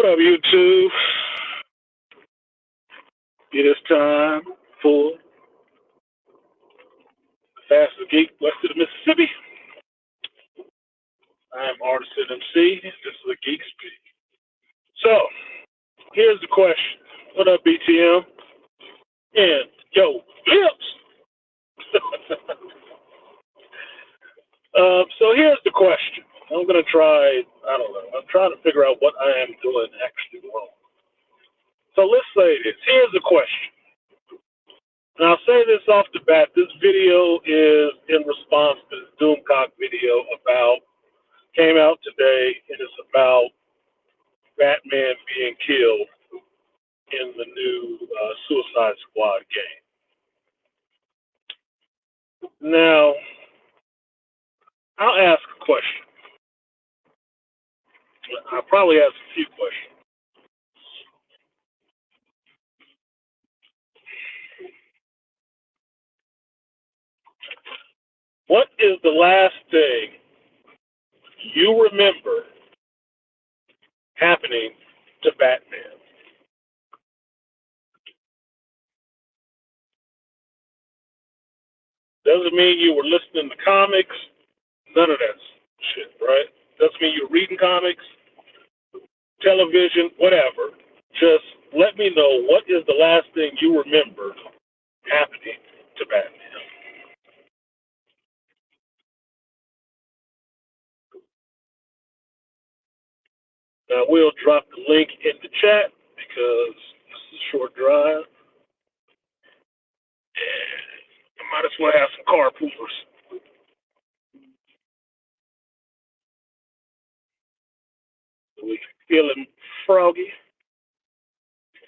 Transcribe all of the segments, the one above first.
up, YouTube? It is time for Fastest Geek west of the Mississippi. I am artisanmc. This is a Geek Speak. So, here's the question. What up, BTM? And yo, lips. So here's the question. I'm gonna try. I don't know. I'm trying to figure out what I am doing actually wrong. So let's say this. Here's the question. And I'll say this off the bat. This video is in response to the Doomcock video came out today, and it's about Batman being killed in the new Suicide Squad game. Now, I'll ask a question. I'll probably ask a few questions. What is the last thing you remember happening to Batman? Doesn't mean you were listening to comics, none of that shit, right? Doesn't mean you're reading comics, television, whatever. Just let me know what is the last thing you remember happening to Batman. Now, we'll drop the link in the chat because this is a short drive. And I might as well have some carpoolers. So we feeling froggy,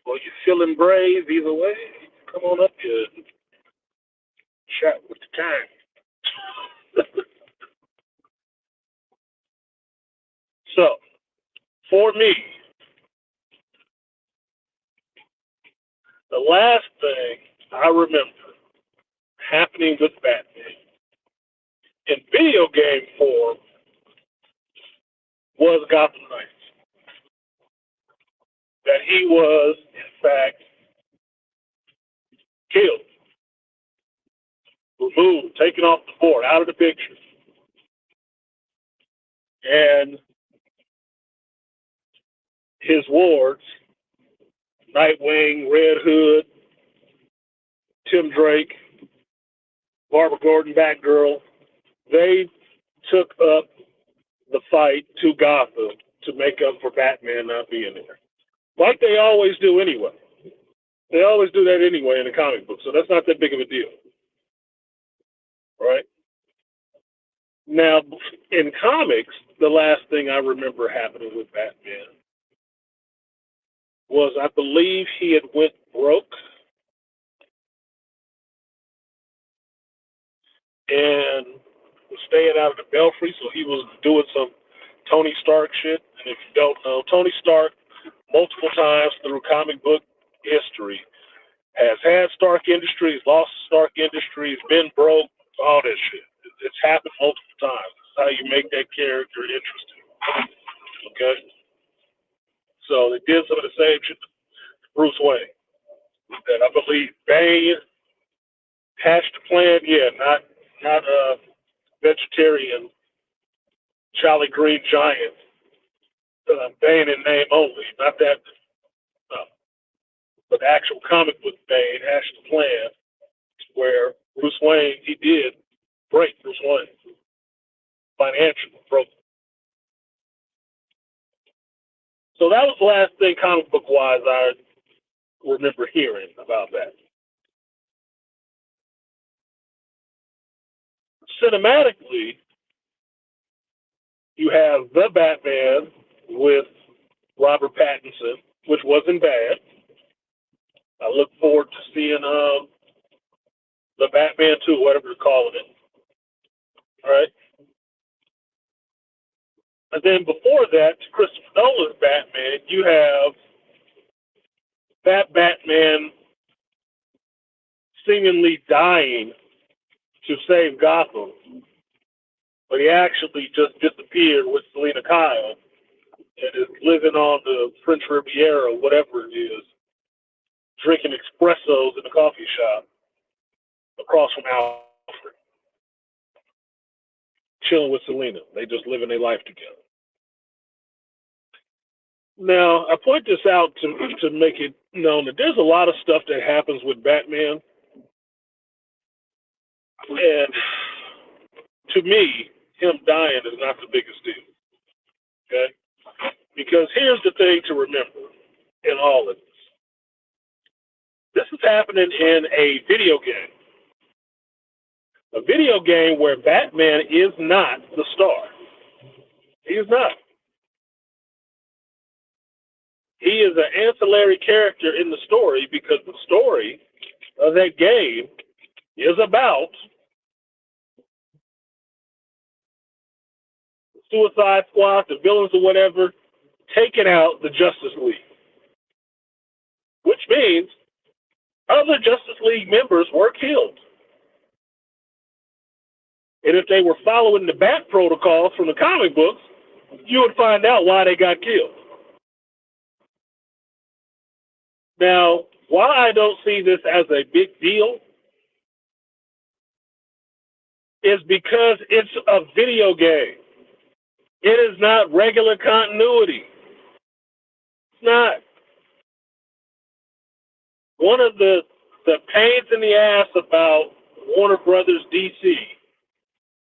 or you feeling brave, either way, come on up here and chat with the time. So, for me, the last thing I remember happening with Batman in video game form was Gotham Knights. That he was, in fact, killed, removed, taken off the board, out of the picture. And his wards, Nightwing, Red Hood, Tim Drake, Barbara Gordon, Batgirl, they took up the fight to Gotham to make up for Batman not being there. Like they always do anyway. They always do that anyway in the comic book, so that's not that big of a deal. Right? Now, in comics, the last thing I remember happening with Batman was, I believe he had went broke and was staying out of the Belfry, so he was doing some Tony Stark shit. And if you don't know, Tony Stark, multiple times through comic book history, has had Stark Industries, lost Stark Industries, been broke, all that shit. It's happened multiple times. It's how you make that character interesting. Okay? So they did some of the same shit to Bruce Wayne. That I believe Bane hatched a plan, not a vegetarian Jolly Green Giant, Bane in name only, not that, but the actual comic book Bane hatched a plan where Bruce Wayne, he did break Bruce Wayne financially, broke. So that was the last thing comic book wise I remember hearing about that. Cinematically, you have The Batman with Robert Pattinson, which wasn't bad. I look forward to seeing The Batman 2, whatever they're calling it. All right. And then before that, to Christopher Nolan's Batman, you have that Batman seemingly dying to save Gotham, but he actually just disappeared with Selina Kyle and is living on the French Riviera or whatever it is, drinking espressos in a coffee shop across from Alfred, chilling with Selena. They just living their life together. Now, I point this out to make it known that there's a lot of stuff that happens with Batman, and to me, him dying is not the biggest deal. Okay? Because here's the thing to remember in all of this. This is happening in a video game. A video game where Batman is not the star. He is not. He is an ancillary character in the story because the story of that game is about Suicide Squad, the villains or whatever, taking out the Justice League. Which means other Justice League members were killed. And if they were following the Bat protocols from the comic books, you would find out why they got killed. Now, why I don't see this as a big deal is because it's a video game. It is not regular continuity. It's not. One of the pains in the ass about Warner Brothers DC,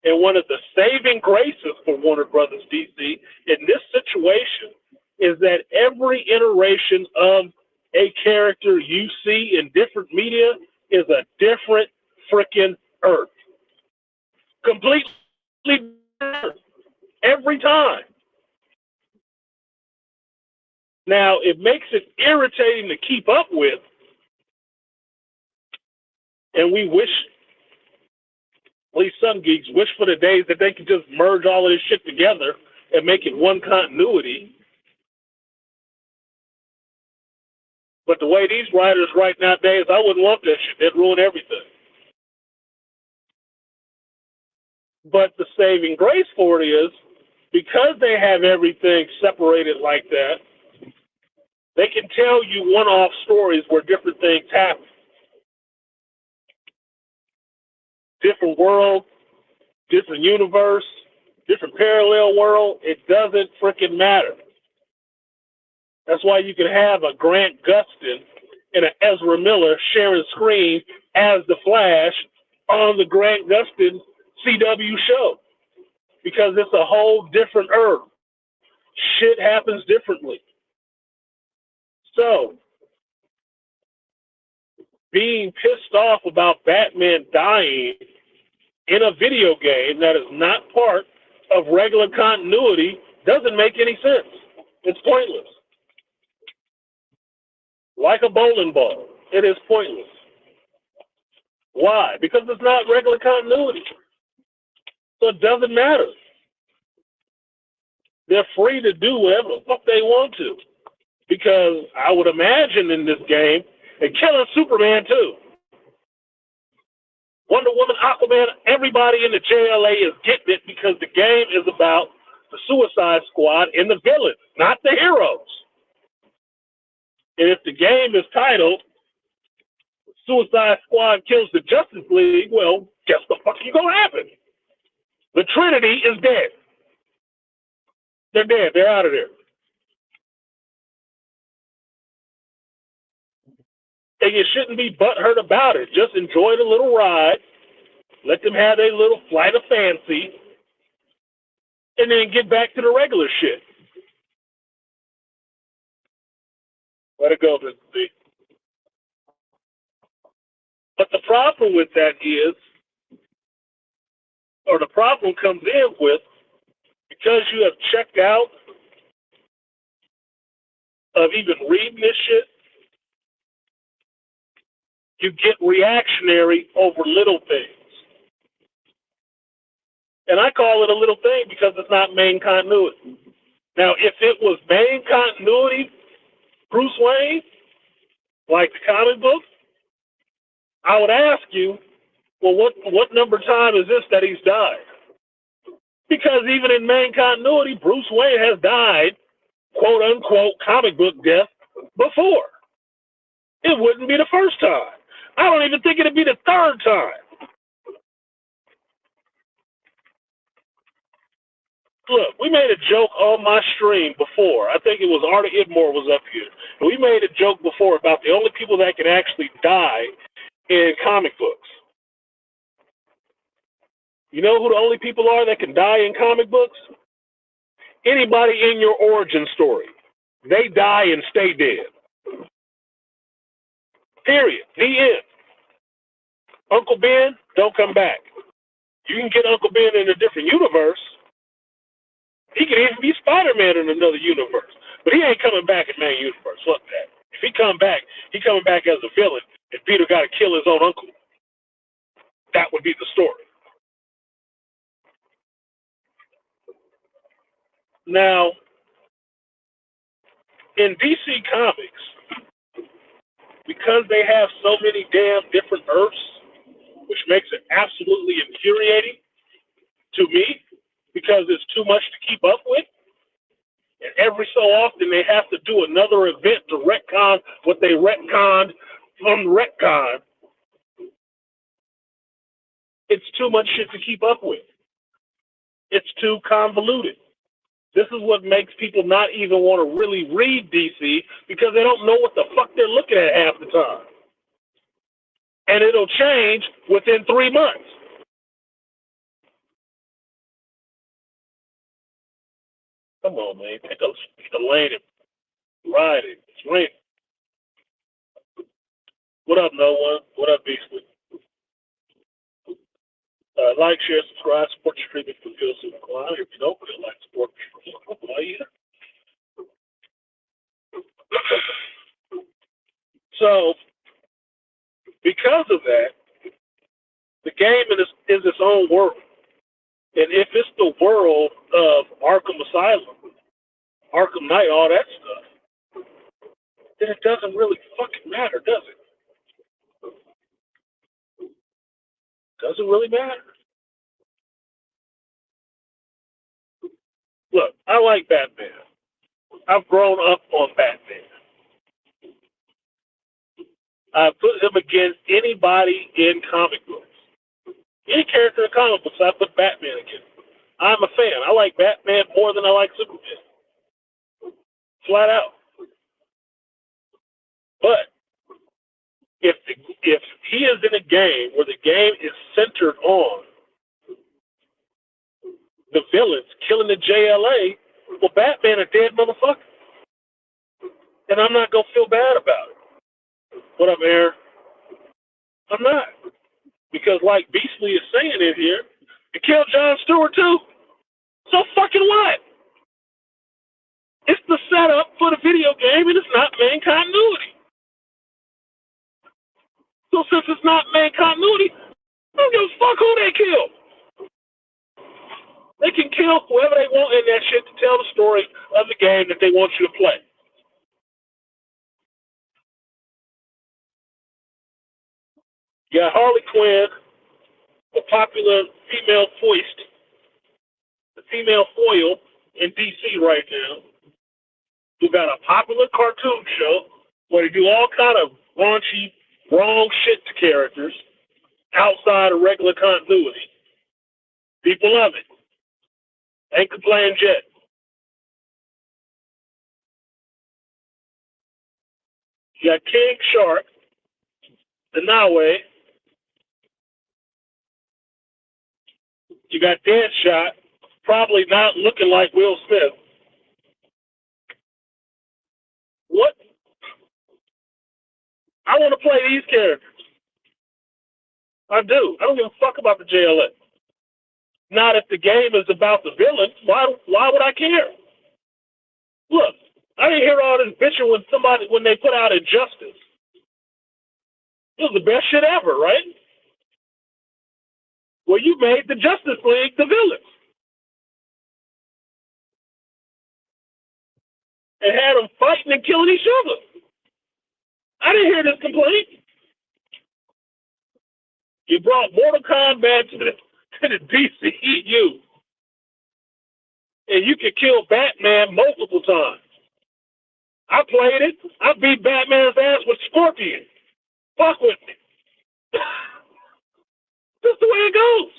and one of the saving graces for Warner Brothers DC in this situation is that every iteration of a character you see in different media is a different freaking Earth. Completely different. Every time. Now, it makes it irritating to keep up with, and we wish, at least some geeks, wish for the days that they could just merge all of this shit together and make it one continuity. But the way these writers write nowadays, I wouldn't want that shit. They'd ruin everything. But the saving grace for it is, because they have everything separated like that, they can tell you one-off stories where different things happen. Different world, different universe, different parallel world, it doesn't freaking matter. That's why you can have a Grant Gustin and an Ezra Miller sharing screen as the Flash on the Grant Gustin CW show. Because it's a whole different Earth. Shit happens differently. So, being pissed off about Batman dying in a video game that is not part of regular continuity doesn't make any sense. It's pointless. Like a bowling ball, it is pointless. Why? Because it's not regular continuity. So it doesn't matter. They're free to do whatever the fuck they want to. Because I would imagine in this game, they're killing Superman too. Wonder Woman, Aquaman, everybody in the JLA is getting it because the game is about the Suicide Squad and the villains, not the heroes. And if the game is titled Suicide Squad Kills the Justice League, well, guess the fuck is going to happen? The Trinity is dead. They're dead. They're out of there. And you shouldn't be butthurt about it. Just enjoy the little ride. Let them have their little flight of fancy. And then get back to the regular shit. Let it go, Mr. C. But the problem with that is, or the problem comes in with, because you have checked out of even reading this shit, you get reactionary over little things. And I call it a little thing because it's not main continuity. Now, if it was main continuity, Bruce Wayne, like the comic books, I would ask you, well, what number time is this that he's died? Because even in main continuity, Bruce Wayne has died quote unquote comic book death before. It wouldn't be the first time. I don't even think it'd be the third time. Look, we made a joke on my stream before. I think it was Artie Idmore was up here. And we made a joke before about the only people that can actually die in comic books. You know who the only people are that can die in comic books? Anybody in your origin story. They die and stay dead. Period. The end. Uncle Ben, don't come back. You can get Uncle Ben in a different universe. He could even be Spider-Man in another universe. But he ain't coming back in main universe. Fuck that. If he come back, he coming back as a villain, and Peter got to kill his own uncle. That would be the story. Now, in DC Comics, because they have so many damn different Earths, which makes it absolutely infuriating to me, because it's too much to keep up with. And every so often they have to do another event to retcon what they retconned from the retcon. It's too much shit to keep up with. It's too convoluted. This is what makes people not even want to really read DC, because they don't know what the fuck they're looking at half the time. And it'll change within 3 months. Come on, man. Take a lane and ride it. It's raining. What up, no one? What up, Beastly? Like, share, subscribe, support your stream if you feel so inclined. If you don't feel like support your stream, so, because of that, the game is its own world. And if it's the world of Arkham Asylum, Arkham Knight, all that stuff, then it doesn't really fucking matter, does it? Doesn't really matter. Look, I like Batman. I've grown up on Batman. I put him against anybody in comic books. Any character in comic books, I put Batman against. I'm a fan. I like Batman more than I like Superman. Flat out. But if he is in a game where the game is centered on the villains killing the JLA, well, Batman a dead motherfucker. And I'm not going to feel bad about it. What up, Aaron? I'm not. Because like Beastly is saying in here, it killed Jon Stewart too. So fucking what? It's the setup for the video game, and it's not main continuity. So since it's not main continuity, I don't give a fuck who they kill. They can kill whoever they want in that shit to tell the story of the game that they want you to play. You got Harley Quinn, a popular female foist, the female foil in DC right now. You got a popular cartoon show where they do all kind of raunchy, wrong shit to characters outside of regular continuity. People love it. Ain't complaining yet. You got King Shark, the Nawe. You got Deadshot, probably not looking like Will Smith. What? I want to play these characters. I do. I don't give a fuck about the JLA. Not if the game is about the villain. Why would I care? Look, I didn't hear all this bitching when they put out Injustice. It was the best shit ever, right? Well, you made the Justice League the villains. And had them fighting and killing each other. I didn't hear this complaint. You brought Mortal Kombat to the DCEU. And you could kill Batman multiple times. I played it. I beat Batman's ass with Scorpion. Fuck with me. That's the way it goes.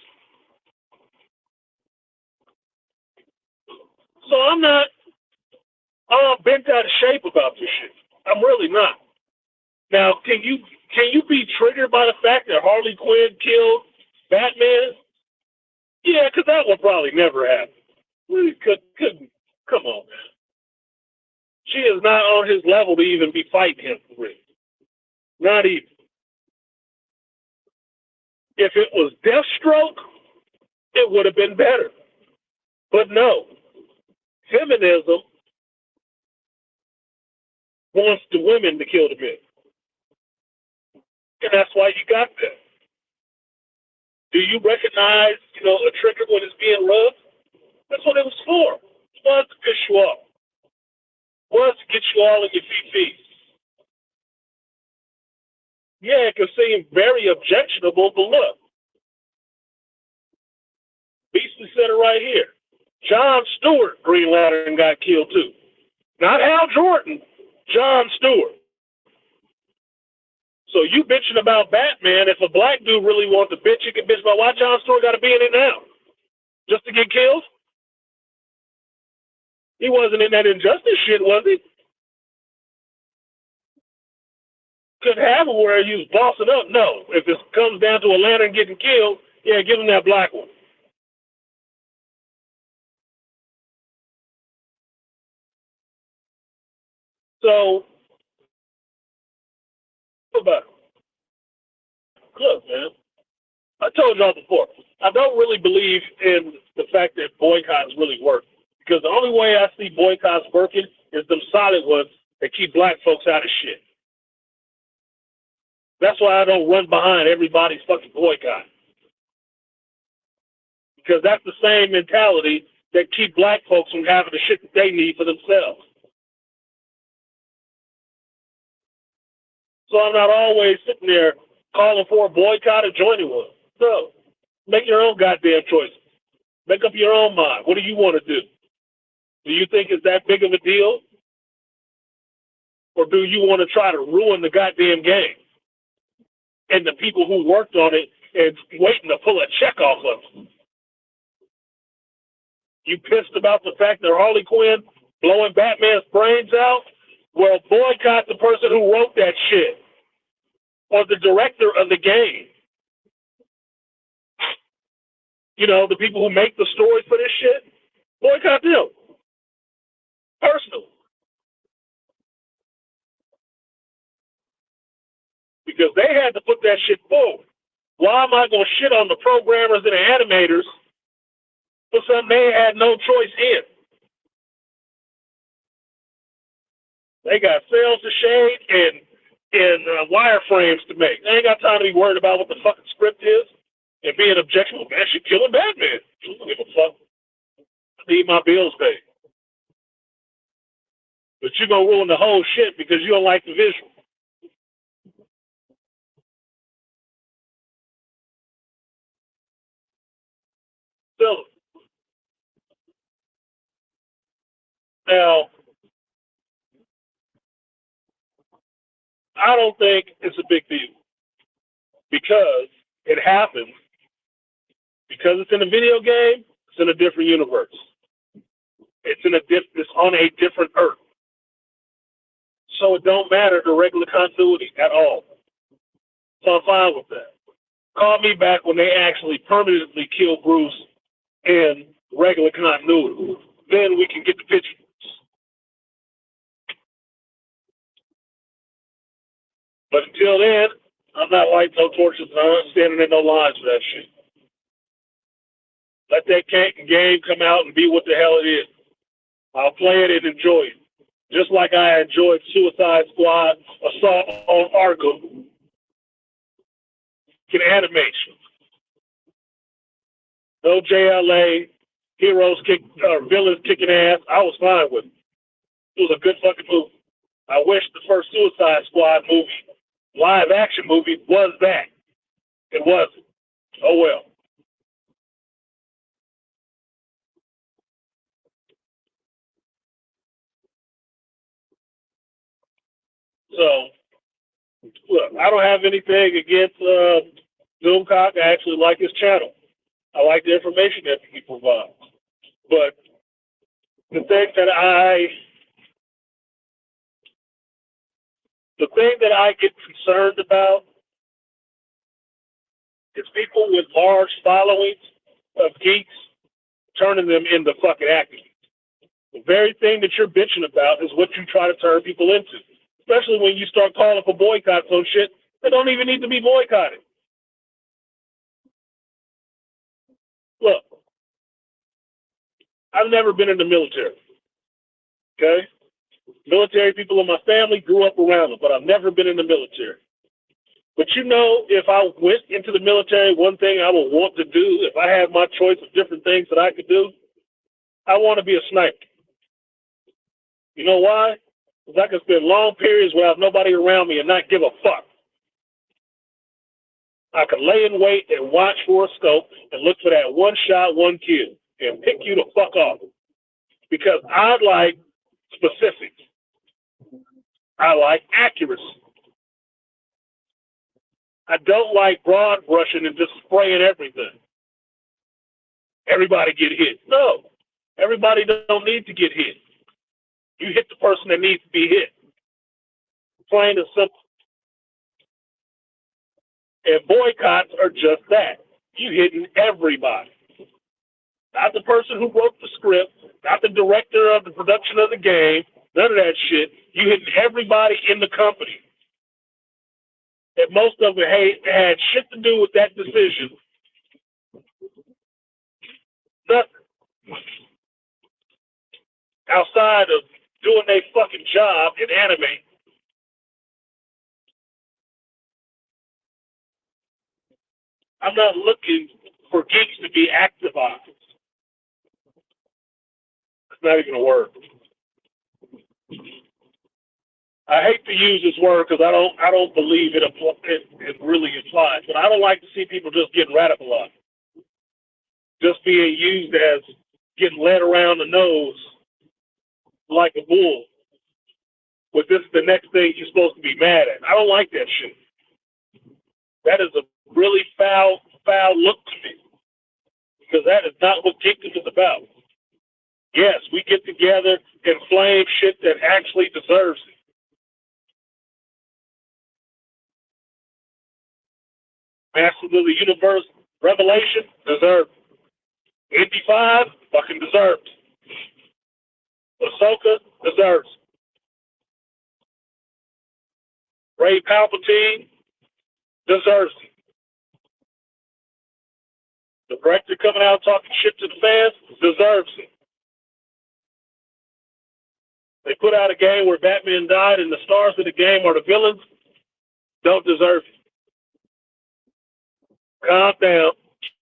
So I'm not bent out of shape about this shit. I'm really not. Now, can you be triggered by the fact that Harley Quinn killed Batman? Yeah, because that would probably never happen. We couldn't. Come on, man. She is not on his level to even be fighting him for real. Not even. If it was Deathstroke, it would have been better. But no, feminism wants the women to kill the men. And that's why you got that. Do you recognize, a trigger when it's being rubbed? That's what it was for. It was to piss you off. It was to get you all in your feet. Yeah, it can seem very objectionable, but look. Beastly said it right here. John Stewart, Green Lantern, got killed too. Not Hal Jordan, John Stewart. So you bitching about Batman. If a black dude really wants to bitch, you can bitch about why John Stewart got to be in it now. Just to get killed? He wasn't in that injustice shit, was he? Could have it where he was bossing up. No. If it comes down to a lantern getting killed, yeah, give him that black one. So, what about it? Look, man. I told y'all before, I don't really believe in the fact that boycotts really work. Because the only way I see boycotts working is them solid ones that keep black folks out of shit. That's why I don't run behind everybody's fucking boycott. Because that's the same mentality that keep black folks from having the shit that they need for themselves. So I'm not always sitting there calling for a boycott or joining one. So make your own goddamn choices. Make up your own mind. What do you want to do? Do you think it's that big of a deal? Or do you want to try to ruin the goddamn game? And the people who worked on it and waiting to pull a check off of them. You pissed about the fact that Harley Quinn blowing Batman's brains out? Well, boycott the person who wrote that shit. Or the director of the game. The people who make the stories for this shit. Boycott them. Personally. Because they had to put that shit forward. Why am I going to shit on the programmers and the animators for something they had no choice in? They got cells to shade and wireframes to make. They ain't got time to be worried about what the fucking script is and being objectionable. Man, she killing Batman. I don't give a fuck. I need my bills paid. But you're going to ruin the whole shit because you don't like the visual. So, now, I don't think it's a big deal because it happens. Because it's in a video game, it's in a different universe. It's on a different Earth. So it don't matter the regular continuity at all. So I'm fine with that. Call me back when they actually permanently kill Bruce in regular continuity. Then we can get the picture. But until then, I'm not lighting no torches and I'm not standing in no lines for that shit. Let that game come out and be what the hell it is. I'll play it and enjoy it. Just like I enjoyed Suicide Squad, Assault on Arkham, in animation. No JLA, villains kicking ass. I was fine with it. It was a good fucking movie. I wish the first Suicide Squad movie, live action movie, was that. It wasn't. Oh well. So, look, I don't have anything against Doomcock. I actually like his channel. I like the information that he provides. But the thing that I get concerned about is people with large followings of geeks turning them into fucking activists. The very thing that you're bitching about is what you try to turn people into. Especially when you start calling for boycotts on shit that don't even need to be boycotted. Look, I've never been in the military. Okay? Military people in my family grew up around them, but I've never been in the military. But you know, if I went into the military, one thing I would want to do, if I had my choice of different things that I could do, I want to be a sniper. You know why? Because I can spend long periods without nobody around me and not give a fuck. I could lay in wait and watch for a scope and look for that one shot, one kill, and pick you the fuck off. Because I like specifics. I like accuracy. I don't like broad brushing and just spraying everything. Everybody get hit. No. Everybody don't need to get hit. You hit the person that needs to be hit. Plain and simple. And boycotts are just that. You hitting everybody. Not the person who wrote the script, not the director of the production of the game, none of that shit. You hitting everybody in the company. And most of it had shit to do with that decision. Nothing. Outside of doing their fucking job in anime. I'm not looking for geeks to be activized. It's not even a word. I hate to use this word because I don't believe it really applies. But I don't like to see people just getting radicalized, just being used as getting led around the nose like a bull. But this is the next thing you're supposed to be mad at. I don't like that shit. That is a really foul look to me because that is not what geekdom is about. Yes, we get together and flame shit that actually deserves it. Masters of the Universe Revelation deserved. Indy 5 fucking deserved. Ahsoka deserves. Ray Palpatine deserves it. The director coming out talking shit to the fans deserves it. They put out a game where Batman died and the stars of the game are the villains. Don't deserve it. Calm down.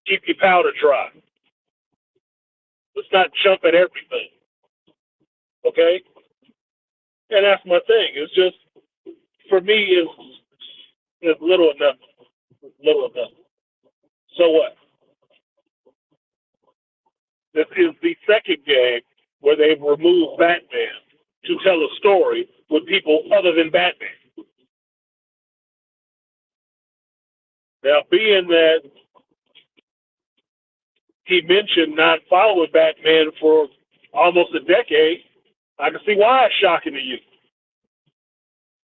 Keep your powder dry. Let's not jump at everything. Okay? And that's my thing. It's just, for me, it's little enough. Little enough. So what? This is the second game where they've removed Batman to tell a story with people other than Batman. Now, being that he mentioned not following Batman for almost a decade, I can see why it's shocking to you.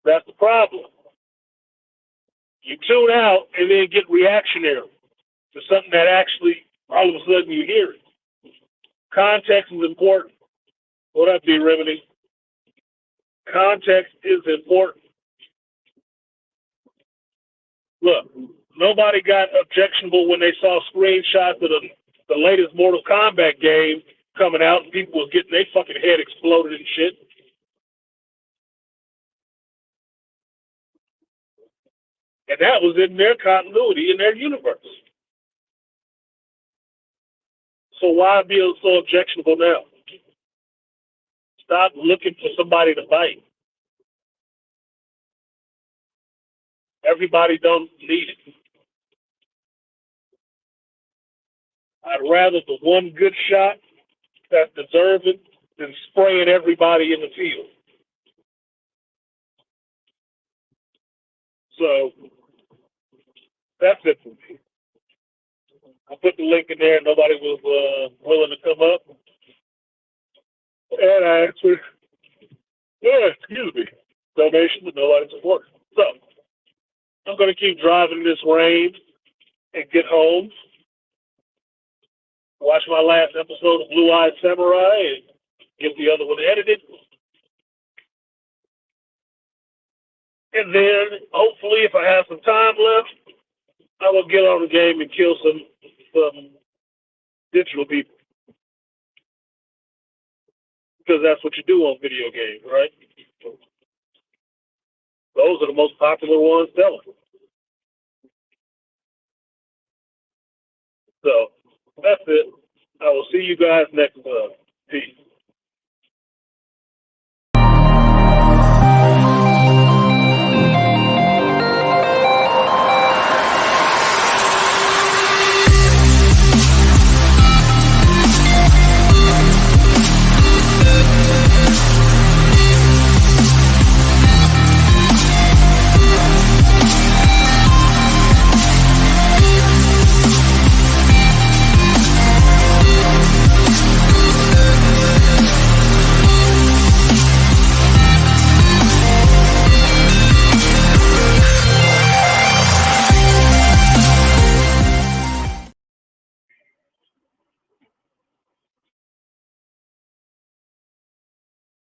That's the problem. You tune out and then get reactionary to something that actually, all of a sudden, you hear it. Context is important. What up, D. Remedy? Context is important. Look, nobody got objectionable when they saw screenshots of the latest Mortal Kombat game coming out and people was getting their fucking head exploded and shit. And that was in their continuity, in their universe. So why be so objectionable now? Stop looking for somebody to fight. Everybody don't need it. I'd rather the one good shot that's deserving than spraying everybody in the field. So that's it for me. I put the link in there. Nobody was willing to come up, and I answered, "Yeah, excuse me, donation, but nobody supported." So I'm going to keep driving this rain and get home, watch my last episode of Blue Eyed Samurai, and get the other one edited. And then, hopefully, if I have some time left, I will get on the game and kill some digital people. Because that's what you do on video games, right? Those are the most popular ones selling. So, that's it. I will see you guys next time.